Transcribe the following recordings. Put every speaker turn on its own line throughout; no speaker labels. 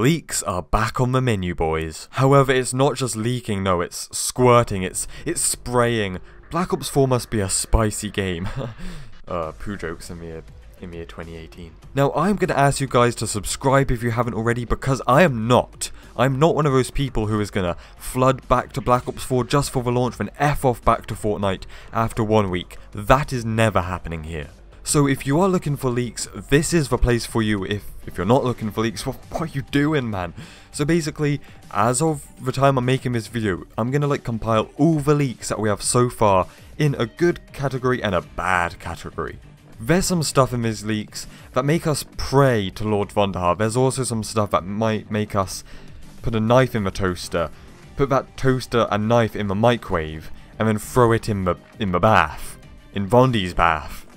Leaks are back on the menu, boys. However, it's not just leaking, no, it's squirting, it's spraying. Black Ops 4 must be a spicy game. Poo jokes in the year 2018. Now, I'm going to ask you guys to subscribe if you haven't already, because I'm not one of those people who is going to flood back to Black Ops 4 just for the launch and F off back to Fortnite after 1 week. That is never happening here. So if you are looking for leaks, this is the place for you. If you're not looking for leaks, what are you doing, man? So basically, as of the time I'm making this video, I'm going to compile all the leaks that we have so far in a good category and a bad category. There's some stuff in these leaks that make us pray to Lord Vonderhaar. There's also some stuff that might make us put a knife in the toaster, put that toaster and knife in the microwave, and then throw it in the bath. In Vondy's bath.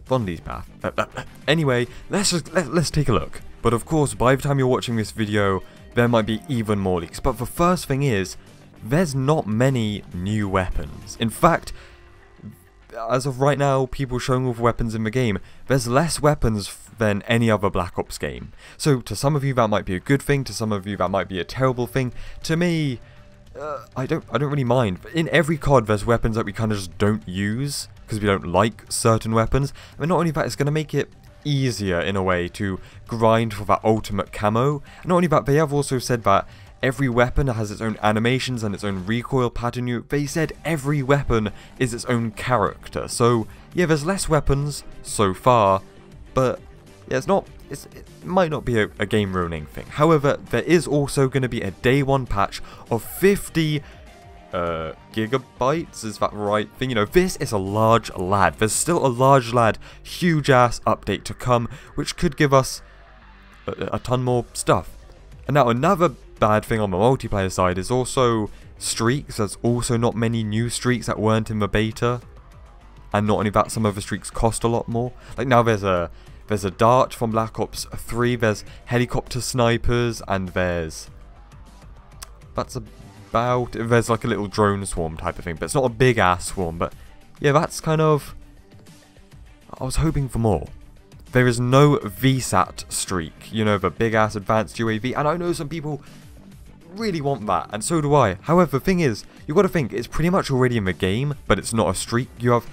Vondy's bath. Anyway, let's take a look. But of course, by the time you're watching this video, there might be even more leaks. But the first thing is, there's not many new weapons. In fact, as of right now, people showing off weapons in the game, there's less weapons than any other Black Ops game. So to some of you that might be a good thing, to some of you that might be a terrible thing. To me, I don't really mind. But in every COD, there's weapons that we kind of just don't use because we don't like certain weapons. And not only that, it's going to make it easier in a way to grind for that ultimate camo. And not only that, they have also said that every weapon has its own animations and its own recoil pattern. They said every weapon is its own character. So yeah, there's less weapons so far, but yeah, it might not be a game ruining thing. However, there is also going to be a day one patch of 50 gigabytes, is that the right thing? You know, this is a large lad. There's still a large lad, huge ass update to come, which could give us a ton more stuff. And now another bad thing on the multiplayer side is also streaks. There's also not many new streaks that weren't in the beta. And not only that, some of the streaks cost a lot more. Like now there's a dart from Black Ops 3, there's helicopter snipers, and there's like a little drone swarm type of thing, but it's not a big ass swarm. But yeah, that's kind of, I was hoping for more. There is no VSAT streak, you know, the big ass advanced UAV, and I know some people really want that, and so do I. However, the thing is, you've got to think, it's pretty much already in the game, but it's not a streak. You have,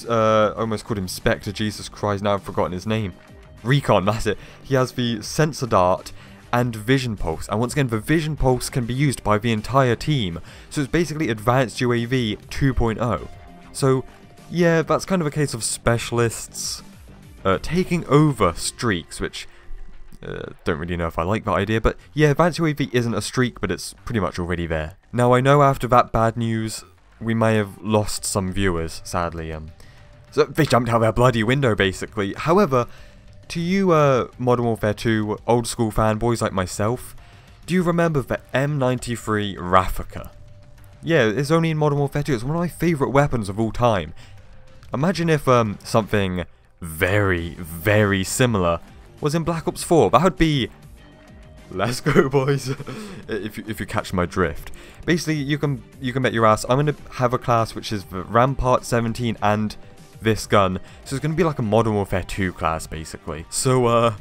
I almost called him Spectre, Jesus Christ, now I've forgotten his name. Recon, that's it. He has the sensor dart and vision pulse, and once again, the vision pulse can be used by the entire team, so it's basically advanced UAV 2.0. So yeah, that's kind of a case of specialists taking over streaks, which don't really know if I like that idea, but yeah, advanced UAV isn't a streak, but it's pretty much already there. Now I know after that bad news, we may have lost some viewers, sadly. So they jumped out their bloody window, basically. However, to you Modern Warfare 2 old school fanboys like myself, do you remember the M93 Raffica? Yeah, it's only in Modern Warfare 2. It's one of my favourite weapons of all time. Imagine if something very, very similar was in Black Ops 4. That would be... Let's go, boys. if you catch my drift. Basically, you can bet your ass I'm going to have a class which is the Rampart 17 and this gun. So it's going to be like a Modern Warfare 2 class, basically. So,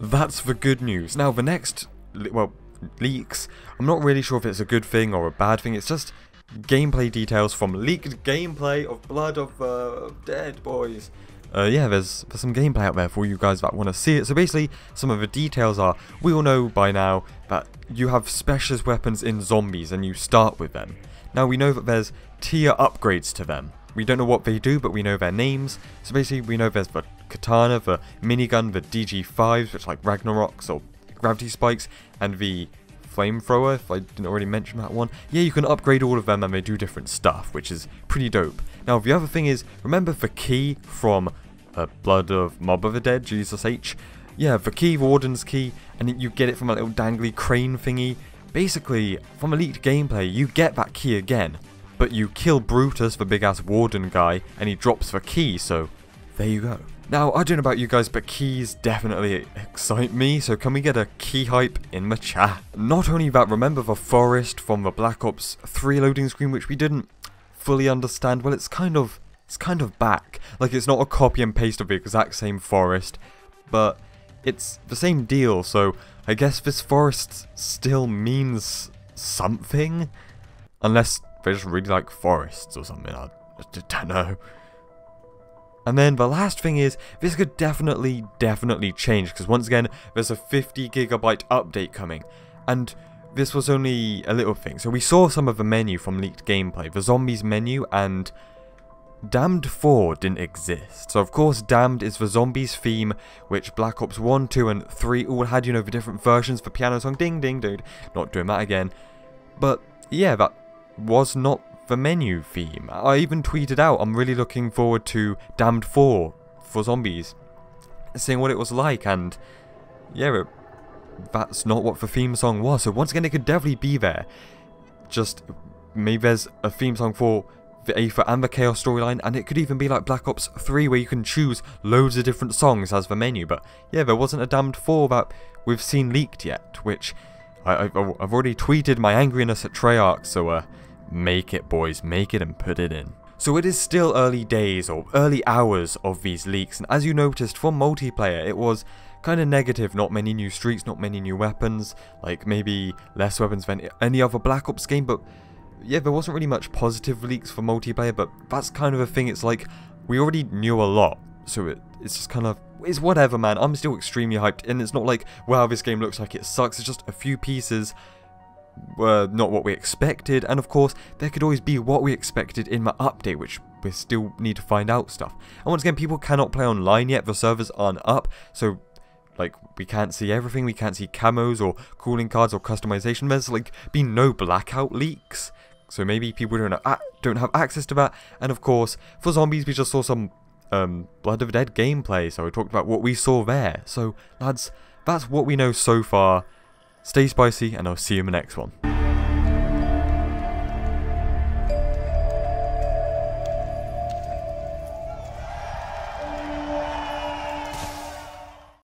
that's the good news. Now, the next, well, leaks, I'm not really sure if it's a good thing or a bad thing. It's just gameplay details from leaked gameplay of Blood of Dead, boys. Yeah, there's some gameplay out there for you guys that want to see it. So basically, some of the details are, we all know by now that you have specialist weapons in zombies and you start with them. Now we know that there's tier upgrades to them. We don't know what they do, but we know their names. So basically, we know there's the katana, the minigun, the DG5s, which are like Ragnaroks or gravity spikes, and the flamethrower, if I didn't already mention that one. Yeah, you can upgrade all of them and they do different stuff, which is pretty dope. Now, the other thing is, remember the key from Blood of Mob of the Dead, Jesus H? Yeah, the key, Warden's key, and you get it from a little dangly crane thingy. Basically, from Elite gameplay, you get that key again, but you kill Brutus, the big-ass Warden guy, and he drops the key, so there you go. Now, I don't know about you guys, but keys definitely excite me, so can we get a key hype in the chat? Not only that, remember the forest from the Black Ops 3 loading screen, which we didn't fully understand? Well, it's kind of back. Like, it's not a copy and paste of the exact same forest, but it's the same deal, so I guess this forest still means something? Unless they just really like forests or something, I don't know. And then the last thing is, this could definitely change, because once again, there's a 50GB update coming, and this was only a little thing. So we saw some of the menu from leaked gameplay, the zombies menu, and Damned 4 didn't exist. So of course Damned is the zombies theme, which Black Ops 1, 2 and 3 all had, you know, the different versions for piano song, ding ding dude, not doing that again. But yeah, that was not the menu theme. I even tweeted out, I'm really looking forward to Damned 4 for zombies, seeing what it was like, and yeah, that's not what the theme song was. So once again, it could definitely be there. Just maybe there's a theme song for the Aether and the Chaos storyline, and it could even be like Black Ops 3 where you can choose loads of different songs as the menu. But yeah, there wasn't a Damned 4 that we've seen leaked yet, which I've already tweeted my angriness at Treyarch, so make it, boys, make it and put it in. So it is still early days or early hours of these leaks, and as you noticed for multiplayer, it was kind of negative. Not many new streaks, not many new weapons, like maybe less weapons than any other Black Ops game, but yeah, there wasn't really much positive leaks for multiplayer. But that's kind of a thing, it's like we already knew a lot, so it's just kind of, it's whatever, man. I'm still extremely hyped, and it's not like, wow, this game looks like it sucks. It's just a few pieces were not what we expected, and of course there could always be what we expected in my update, which we still need to find out stuff. And once again, people cannot play online yet, the servers aren't up, so like we can't see everything, we can't see camos or cooling cards or customization. There's like been no blackout leaks, so maybe people don't have access to that. And of course for zombies, we just saw some Blood of the Dead gameplay, so we talked about what we saw there. So lads, that's what we know so far. Stay spicy, and I'll see you in the next one.